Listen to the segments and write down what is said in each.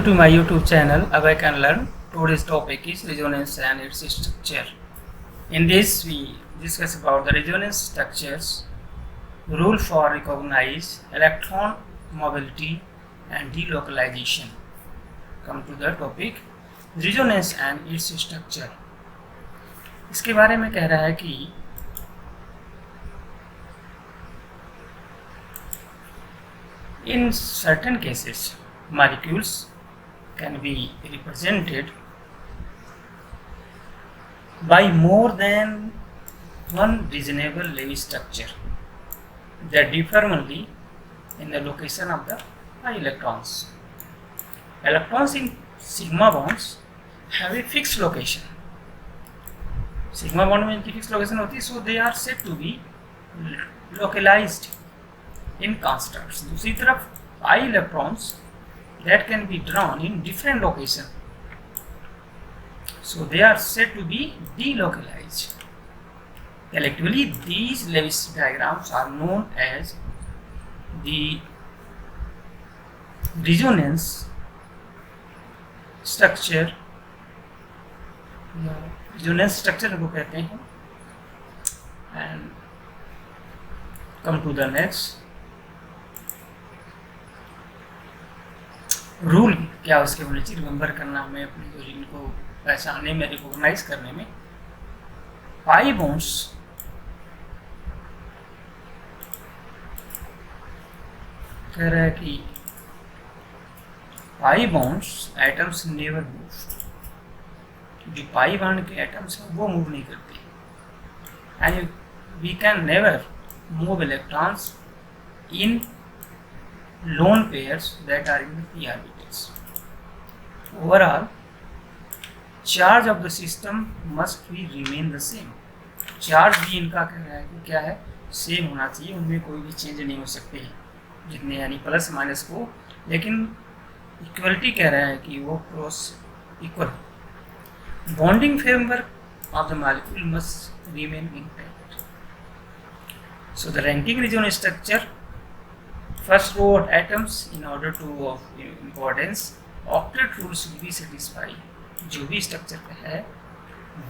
To my YouTube channel, Abhay Can Learn. Today's topic is resonance and its structure. In this, we discuss about the resonance structures, rule for recognize electron mobility and delocalization. Come to the topic, resonance and its structure. इसके बारे में कह रहा है कि in certain cases, molecules can be represented by more than one reasonable Lewis structure that differ only in the location of the pi electrons. Electrons in sigma bonds have a fixed location. Sigma bond में इनकी fixed location होती है, so they are said to be localized in constructs. दूसरी तरफ pi electrons that can be drawn in different location, so they are said to be delocalized. Collectively, these Lewis diagrams are known as the resonance structure. Resonance structure को कहते हैं. And come to the next. Rule क्या उसके होने चाहिए, remember करना हमें अपनी ओरिजिन को पहचानने में, रिकॉग्नाइज करने में. पाई बॉन्ड्स कह रहा है कि pi bonds atoms never move. जो पाई बॉन्ड के एटम्स हैं वो मूव नहीं करते, and we can never move electrons in lone pairs that are in the p orbitals. Overall, charge of the system must be remain the same. Charge भी इनका कह रहा है कि क्या है, सेम होना चाहिए, उनमें कोई भी चेंज नहीं हो सकते जितने, यानी प्लस माइनस को, लेकिन इक्वलिटी कह रहा है कि वो cross equal. Bonding framework of the molecule must remain intact. So the ranking resonance structure, first row of atoms in order to of importance, octet rules will be satisfy. जो भी structure पे है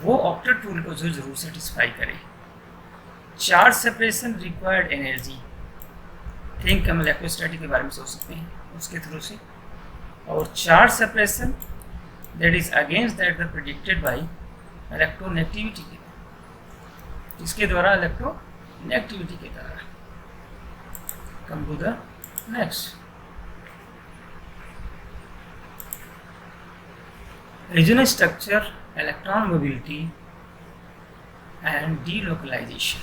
वो ऑक्टेट रूल को जरूर satisfy करे. Charge separation required energy, think हम electrostatic के बारे में सोच सकते हैं उसके थ्रू से. और charge separation that is against that the predicted by electronegativity के, इसके द्वारा इलेक्ट्रोनेगेटिविटी के द्वारा. Come to the next. Resonance structure, electron mobility and delocalization.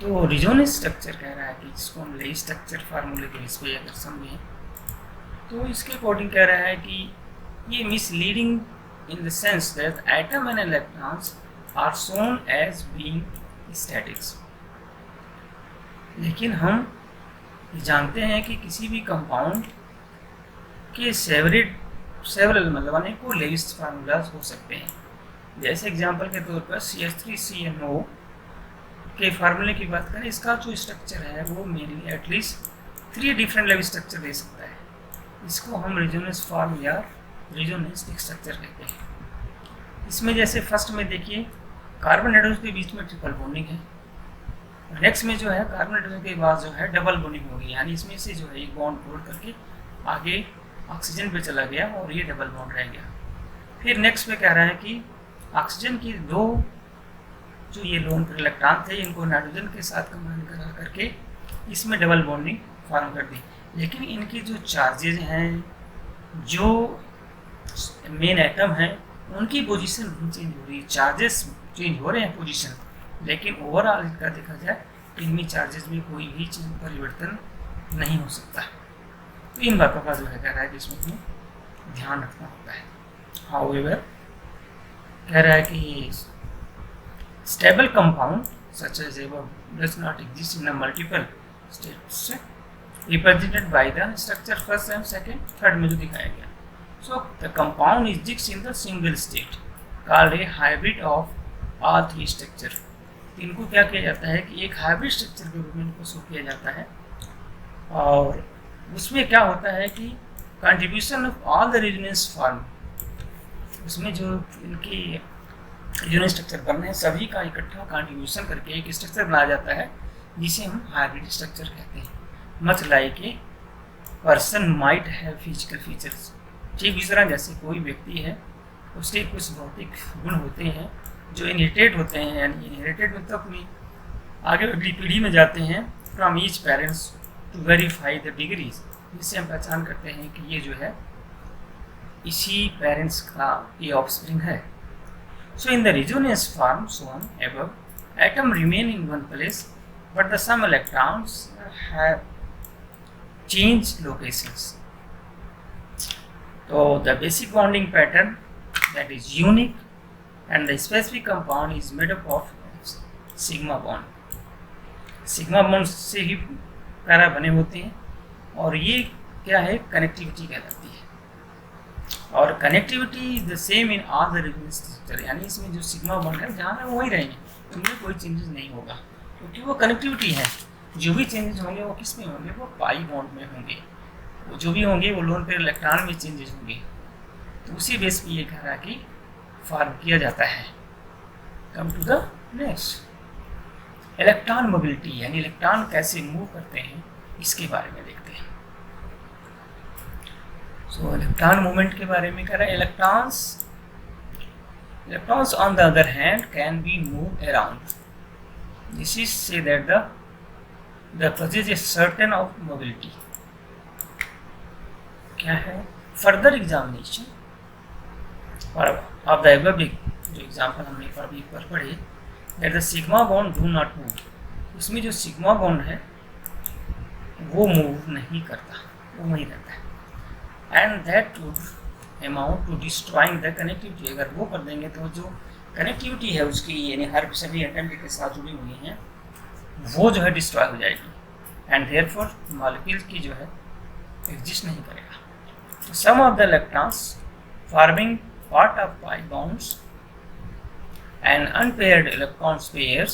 तो रिजोनेंस स्ट्रक्चर कह रहा है कि इसको हम लेई स्ट्रक्चर फार्मूले के बेस पे अगर समझें तो इसके अकॉर्डिंग कह रहा है कि ये misleading in the sense that atom and electrons are shown as being statics. लेकिन हम जानते हैं कि किसी भी कंपाउंड के सेवरल मतलब अनेकों लेविस फार्मूलाज हो सकते हैं. जैसे एग्जांपल के तौर पर CH3CNO के फार्मूले की बात करें, इसका जो स्ट्रक्चर है वो mainly at least 3 different Lewis structure दे सकता है. इसको हम रिजोनेंस फॉर्म या रिजोनेंस स्ट्रक्चर कहते हैं. इसमें जैसे फर्स्ट में देखिए कार्बन हाइड्रोजन के बीच में ट्रिपल बॉन्डिंग है. नेक्स्ट में जो है कार्बन हाइड्रोजन के बाद जो है डबल बॉन्डिंग होगी, यानी इसमें से जो है एक बॉन्ड तोड़ करके आगे ऑक्सीजन पे चला गया और ये डबल बॉन्ड रह गया. फिर नेक्स्ट में कह रहा है कि ऑक्सीजन की 2 जो ये लोन पर इलेक्ट्रॉन थे इनको नाइट्रोजन के साथ कंबाइन करा करके इसमें डबल बॉन्डिंग फॉर्म कर दी. लेकिन इनकी जो चार्जेज हैं, जो मेन एटम हैं, उनकी पोजीशन चेंज हो रही है, चार्जेस चेंज हो रहे हैं पोजीशन, लेकिन ओवरऑल इनका देखा जाए तो इनमें चार्जेस में कोई भी चीज परिवर्तन नहीं हो सकता. तो इन बातों का जो है कह रहा है कि इसमें हमें ध्यान रखना होता है. हाउएवर कह रहा है कि stable compound such as ever does not exist in multiple states represented by the structure first and second third में जो दिखाया गया. So the compound exist in the single state called a hybrid of all 3 structure. इनको क्या किया जाता है कि एक हाइब्रिड स्ट्रक्चर के रूप में इनको शो किया जाता है. और उसमें क्या होता है कि contribution of all the resonance form, उसमें जो इनकी रेजोनेंस स्ट्रक्चर बनने हैं सभी का इकट्ठा कंट्रीब्यूशन करके एक स्ट्रक्चर बनाया जाता है जिसे हम हाइब्रिड स्ट्रक्चर कहते हैं। Much like a person might have physical features, ठीक इस तरह जैसे कोई व्यक्ति है उसके कुछ भौतिक गुण होते हैं जो इनहेरिटेड होते हैं, यानी इनहेरिटेड मतलब अपनी आगे अगली पीढ़ी में जाते हैं from each parents to verify the degrees, जिससे हम पहचान करते हैं कि ये जो है इसी पेरेंट्स का ये ऑफस्प्रिंग है। So in the resonance form shown above, atom remain in one place but the some electrons have changed locations. So the basic bonding pattern that is unique and the specific compound is made up of sigma bond. Sigma bond से ही para बने होते हैं और ये क्या है, connectivity कहलाती है। और connectivity is the same in all the resonance structure, यानी इसमें जो सिग्मा बॉन्ड है जहाँ है वो वही रहेंगे, उनमें कोई चेंजेस नहीं होगा क्योंकि वो कनेक्टिविटी है। जो भी चेंजेस होंगे वो किस में होंगे, वो पाई बॉन्ड में होंगे। वो जो भी होंगे वो लोन पेयर इलेक्ट्रॉन में चेंजेस होंगे। तो उसी बेस पे ये कह रहा कि फॉर्म किया जाता है। Come to the next, electron mobility, यानी इलेक्ट्रॉन कैसे मूव करते हैं इसके बारे में देखते हैं। सो इलेक्ट्रॉन मूवमेंट के बारे में कह रहा है, electrons on the other hand can be move around. This is say that the possess a certain of mobility। क्या है, फर्दर एग्जामिनेशन और ऑफ द above जो एग्जाम्पल हमने अभी पर पढ़े, that the sigma bond do not move, इसमें जो सिग्मा बॉन्ड है वो मूव नहीं करता, वो वहीं रहता है। And that would amount to destroying the connectivity, अगर वो कर देंगे तो जो कनेक्टिविटी है उसकी, यानी हर सभी एटम के साथ जुड़ी हुई हैं, वो जो है डिस्ट्रॉय हो जाएगी एंड देयरफॉर मॉलिक्यूल की जो है एग्जिस्ट नहीं करेगा। Some of the electrons forming part of pi bonds and unpaired electron pairs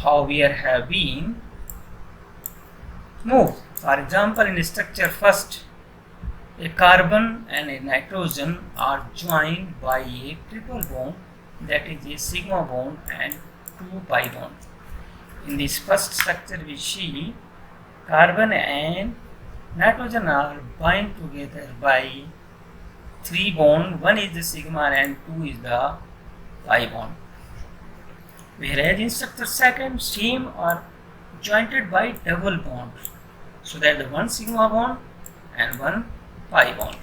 however have been moved. For example, in structure first, a carbon and a nitrogen are joined by a triple bond that is a sigma bond and 2 pi bond. In this first structure we see carbon and nitrogen are bind together by 3 bond, one is the sigma and 2 is the pi bond, whereas in structure second same are jointed by double bond, so that the one sigma bond and one pi bond.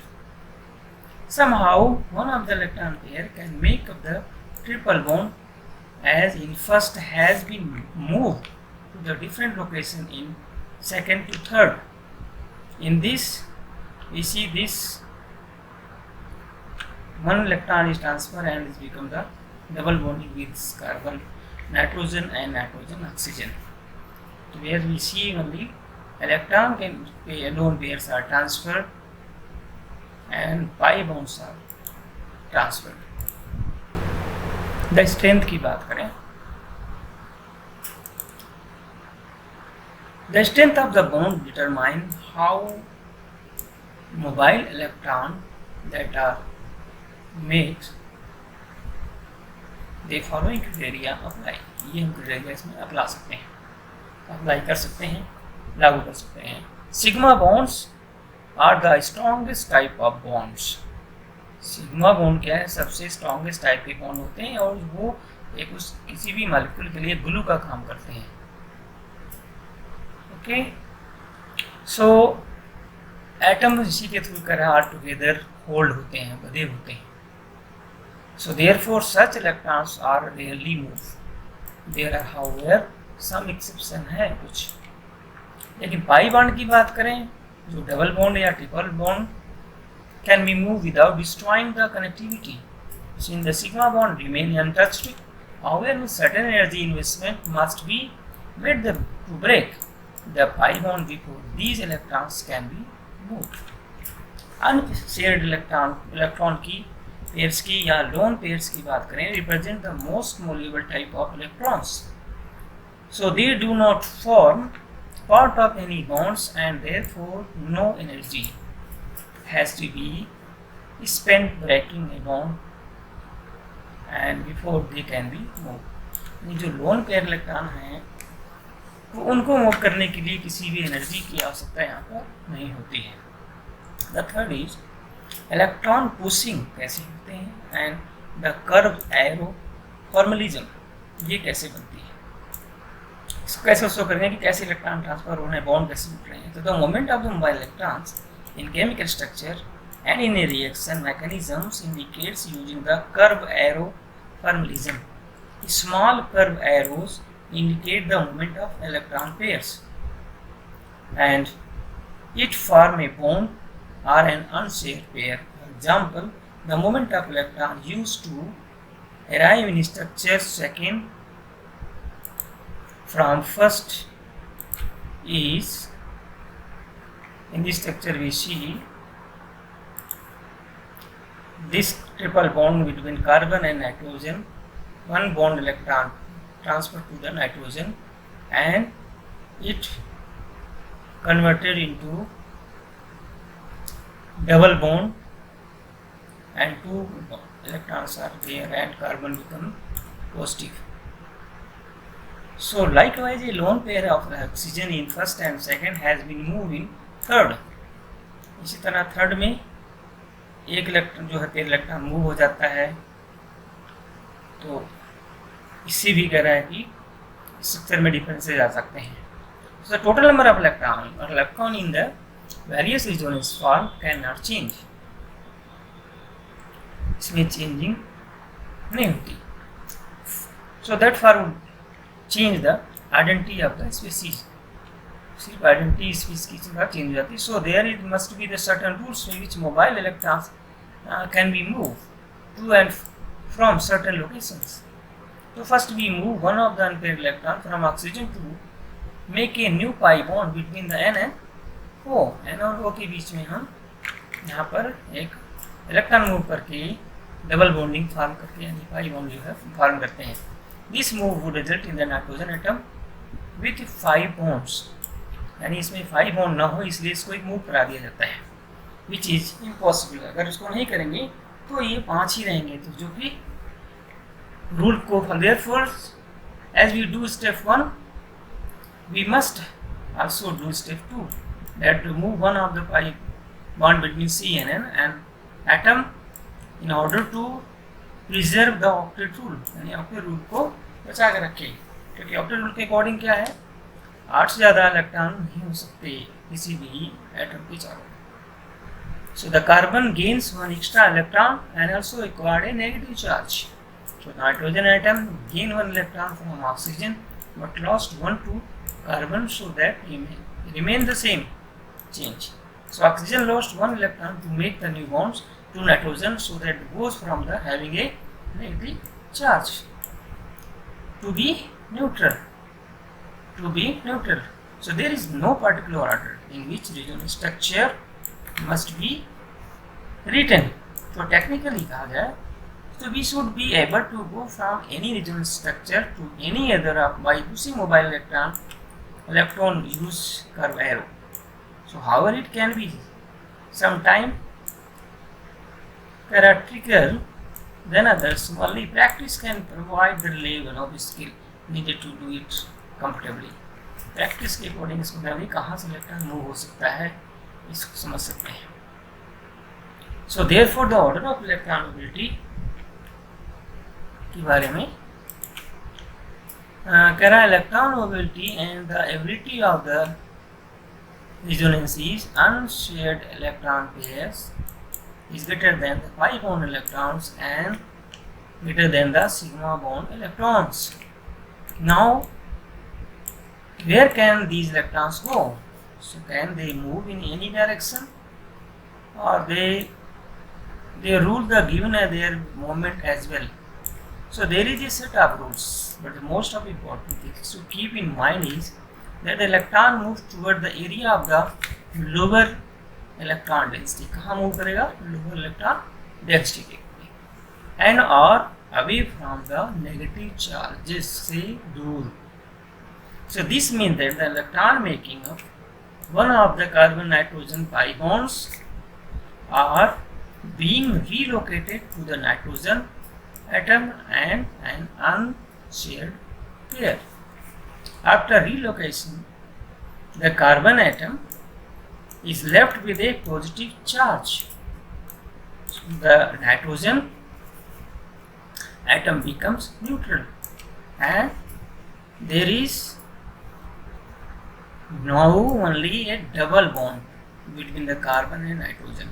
Somehow one of the electron pair can make up the triple bond, as in first has been moved to the different location in second to third. In this we see this one electron is transferred and is become the double bonding with carbon, nitrogen and nitrogen oxygen. So where we see only electron can lone pairs are transferred and pi bonds are transferred. The strength की बात करें, the strength of the bond determine how mobile electron that are made they following criteria apply. ये हम criteria इसमें apply सकते हैं, apply कर सकते हैं, लागू कर सकते हैं। Sigma bonds are the strongest type of bonds. Sigma bond क्या है, सबसे स्ट्रॉन्गेस्ट टाइप के बॉन्ड होते हैं और वो एक उस किसी भी मॉलिक्यूल के लिए ग्लू का काम करते हैं। ओके, सो एटम इसी के थ्रू कर आर टुगेदर होल्ड होते हैं, बधे होते हैं। So therefore such electrons are rarely moved. There are however some exception है कुछ, लेकिन पाई बॉन्ड की बात करें, जो डबल बॉन्ड या triple bond can be moved without destroying the connectivity. Since the sigma bond remain untouched, however certain energy investment must be made to break the pi bond before these electrons can be moved. Unpaired electron की pairs की या lone pairs की बात करें, represent the most movable type of electrons, so they do not form part of any bonds and therefore no energy has to be spent breaking a bond and before they can be moved। यानी जो lone pair electron हैं तो उनको move करने के लिए किसी भी एनर्जी की आवश्यकता यहाँ पर नहीं होती है। The third is electron pushing कैसे होते हैं and the curve arrow formalism ये कैसे बनती है, इसको कैसे शो करेंगे कि कैसे इलेक्ट्रॉन ट्रांसफर हो रहे हैं, बॉन्ड कैसे उठ रहे हैं। तो the movement of the mobile electrons in chemical structure and in a reaction mechanisms indicates using the curve arrow formalism. Small curve arrows indicate the movement of electron pairs and it form a bond or an unshared pair. For example, the movement of electron used to arrive in structure second from first is, in this structure we see this triple bond between carbon and nitrogen, one bond electron transferred to the nitrogen and it converted into double bond and two electrons are there and carbon become positive. So likewise a lone pair of oxygen in first and second has been moved in third। इसी तरह third में एक electron जो है pair electron move हो जाता है। तो इससे भी कह रहा है कि स्ट्रक्चर में डिफरेंसेस आ सकते हैं। So total number of electron in the various resonance form can not change, इसमें चेंजिंग नहीं होती। So that for change the identity of the species, सिर्फ आइडेंटिटी स्पीसीज की जगह चेंज हो जाती है। So there it must be the certain rules in which mobile electrons can be move to and from certain locations. तो first we move one of the unpaired electron from oxygen to make a new pi bond between the N and O. N और O के बीच में हम यहाँ पर एक electron move करके डबल बॉन्डिंग फॉर्म करके यानी पाई बॉन्ड जो है फॉर्म करते हैं। This move would result in the nitrogen atom with 5 bonds, यानी इसमें 5 बॉन्ड ना हो इसलिए इसको एक मूव करा दिया जाता है, विच इज इम्पॉसिबल। अगर इसको नहीं करेंगे तो ये 5 ही रहेंगे, तो जो कि रूल को therefore as we do step 1 we must also do step 2 that to move one of the pi bond between C and N and atom in order to preserve the octet rule, यानी octet rule को बचा कर रखे, क्योंकि octet rule के according क्या है 8 से ज़्यादा इलेक्ट्रॉन नहीं हो सकते किसी भी एटम के चारों। So the carbon gains 1 extra electron and also acquired a negative charge. So nitrogen atom gain 1 electron from oxygen but lost 1 to carbon, so that remain the same change. So oxygen lost 1 electron to make the new bonds to nitrogen, so that it goes from the having a negative charge to be neutral. So there is no particular order in which resonance structure must be written. So technically कहा जाए so we should be able to go from any resonance structure to any other by using mobile electron use curve arrow. So however it can be sometime theoretical than others, only practice can provide the level of skill needed to do it comfortably. Practice के according इसको भी कहाँ से electron move हो सकता है इसको समझ सकते हैं। So therefore the order of electron mobility के बारे में कह रहा है electron mobility and the ability of the resonance is unshared electron pairs is greater than the pi bond electrons and greater than the sigma bond electrons. Now where can these electrons go? So can they move in any direction, or they rule the given their movement as well? So there is a set of rules, but the most of important things to keep in mind is that the electron moves toward the area of the lower electron density. कहाँ move करेगा? Lower electron density and or away from the negative charges से दूर। So this means that the electron making up one of the carbon nitrogen pi bonds are being relocated to the nitrogen atom and an unshared pair. After relocation, the carbon atom is left with a positive charge. The nitrogen atom becomes neutral and there is now only a double bond between the carbon and nitrogen.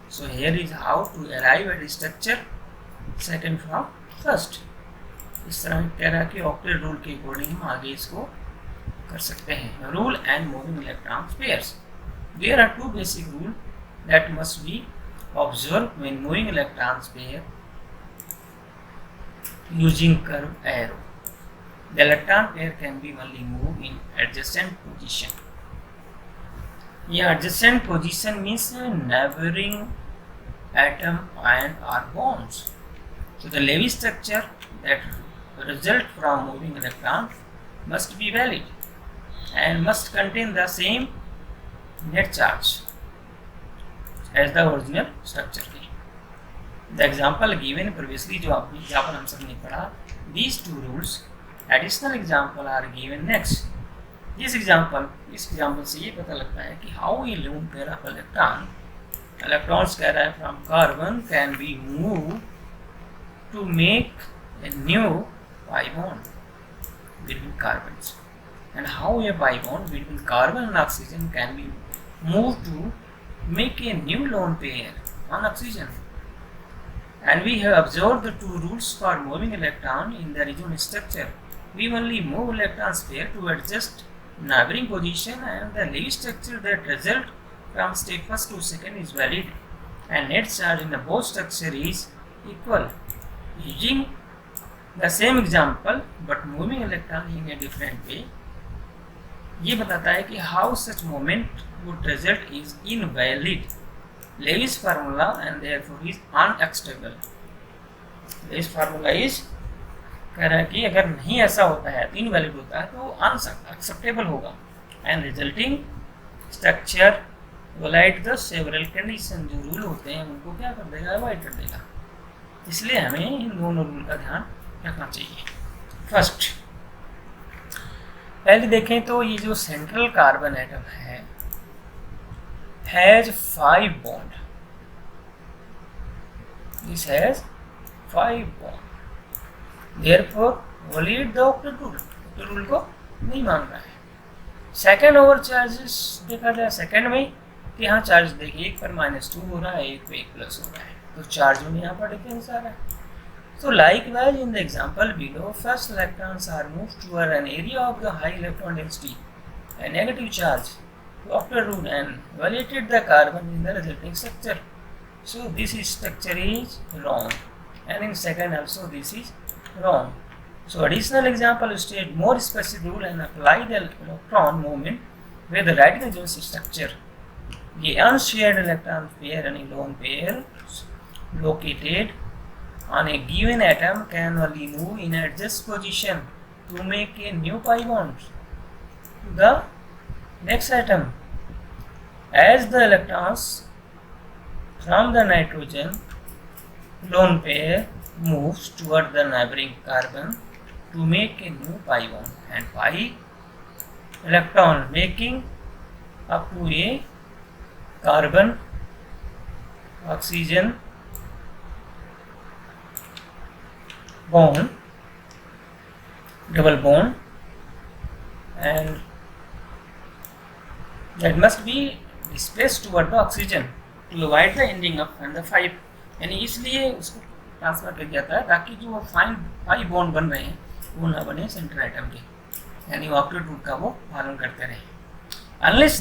So here is how to arrive at the structure second from first. इस तरह के octet rule के according हम आगे इसको कर सकते हैं. Rule and moving electron pairs. There are two basic rules that must be observed when moving electrons pair using curve arrow. The electron pair can be only moved in adjacent position. Yeah, adjacent position means neighboring atom and or bonds. So the Lewis structure that result from moving electron must be valid and must contain the same net charge as the original structure. The example given previously जो example हम सब ने पढ़ा, these two rules additional example are given next. इस example से ये पता लगता है कि how a lone pair of electrons कह रहा है from carbon can be moved to make a new pi bond between carbons, and how a pi bond between carbon and oxygen can be moved to make a new lone pair on oxygen. And we have observed the two rules for moving electron in the region structure. We only move electrons pair to adjust neighboring position, and the Lewis structure that result from step first to second is valid, and net charge in the both structure is equal. Using the same example but moving electron in a different way, ये बताता है कि how such movement would result is invalid. Lewis formula and therefore is unacceptable. Lewis formula is कह रहा है कि अगर नहीं ऐसा होता है तो इनवैलिड होता है तो अनएक्सेप्टेबल होगा, and resulting structure white the several condition. जो रूल होते हैं उनको क्या कर देगा, अवॉइड कर देगा. इसलिए हमें इन दोनों रूल का ध्यान रखना चाहिए. फर्स्ट पहले देखें तो ये जो सेंट्रल कार्बन एटम है has 5 bond. This has 5 bond. Therefore, valid the octet rule. octet rule को नहीं मान रहा है. सेकेंड ओवर चार्जेस देखा जाए सेकेंड में कि यहाँ चार्ज देखिए एक पर -2 हो रहा है, एक पे 1 प्लस हो रहा है, तो चार्ज में यहाँ पर डिफरेंस आ रहा है. So likewise in the example below, first electrons are moved toward an area of the high electron density, a negative charge, to octet rule and validated the carbon in the resulting structure. So this structure is wrong, and in second also this is wrong. So additional example state more specific rule and apply the electron movement with the right adjacent structure. The unshared electron pair and a lone pair located on a given atom can only move in adjacent position to make a new pi bond to the next atom. As the electrons from the nitrogen lone pair moves toward the neighboring carbon to make a new pi bond, and pi electron making up to a carbon oxygen bond, double bond, and that must be displaced toward the oxygen to avoid the ending up and the 5. यानी इसलिए उसको transfer कर जाता है ताकि जो fine 5 bond बन रहे हैं वो ना बने सेंट्रल एटम के, यानी वो ऑक्टेट रूल का वो पालन करते रहे. Unless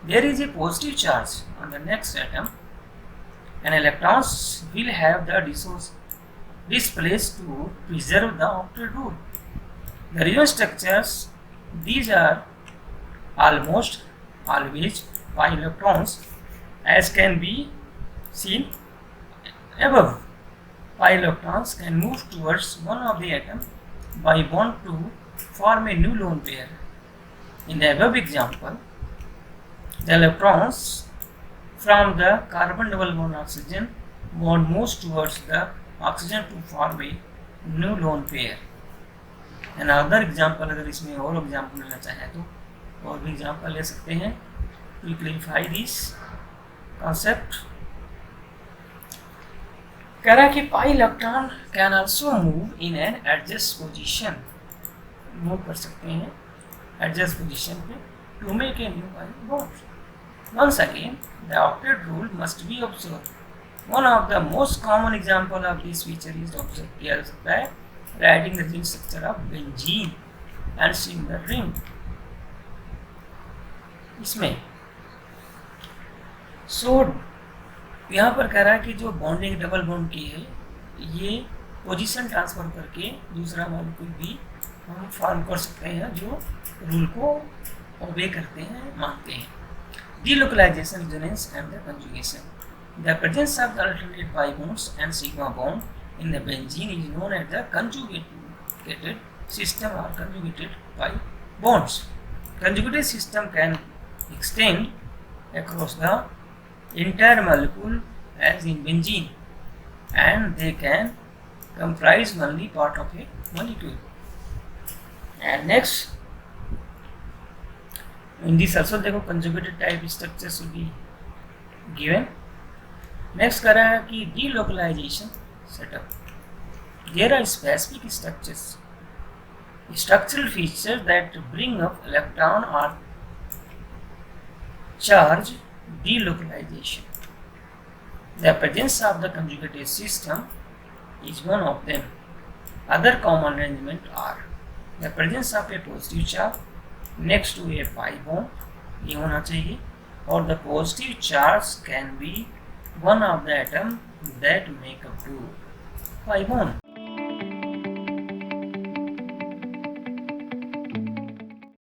there is a positive charge on the next atom and electrons will have the displaced to preserve the octet rule. The region structures, these are almost always pi electrons, as can be seen above. Pi electrons can move towards one of the atom by bond to form a new lone pair, In the above example, the electrons from the carbon double bond oxygen bond moves towards the oxygen to form a new lone pair. Another example, अगर इसमें और example लेना चाहें तो और भी example ले सकते हैं to clarify this concept. कह रहा है कि pi electron can also move in an adjust position, move कर सकते हैं एडजस्ट पोजीशन पे to make a new pi bond. Once again, the octet rule must be observed. One of the most common example of this feature is observed here by writing the ring structure of benzene and seeing the ring. इसमें यहाँ पर कह रहा है कि जो bonding double bond की है ये पोजीशन ट्रांसफर करके दूसरा मॉलिक्यूल भी हम फॉर्म कर सकते हैं जो रूल को ओबे करते हैं, मानते हैं. Delocalization, resonance and the conjugation. The presence of the alternate pi bonds and sigma bond in the benzene is known as the conjugated system or conjugated pi bonds. Conjugated system can extend across the entire molecule as in benzene, and they can comprise only part of a molecule. And next, in this also देखो conjugated type structures will be given. Next कर रहा है कि delocalization setup. There are specific structures, structural features that bring up electron or charge delocalization. The presence of the conjugated system is one of them. Other common arrangements are the presence of a positive charge next to a pi bond, ये होना चाहिए, और the positive charge can be one of the atom that make up to pi bond.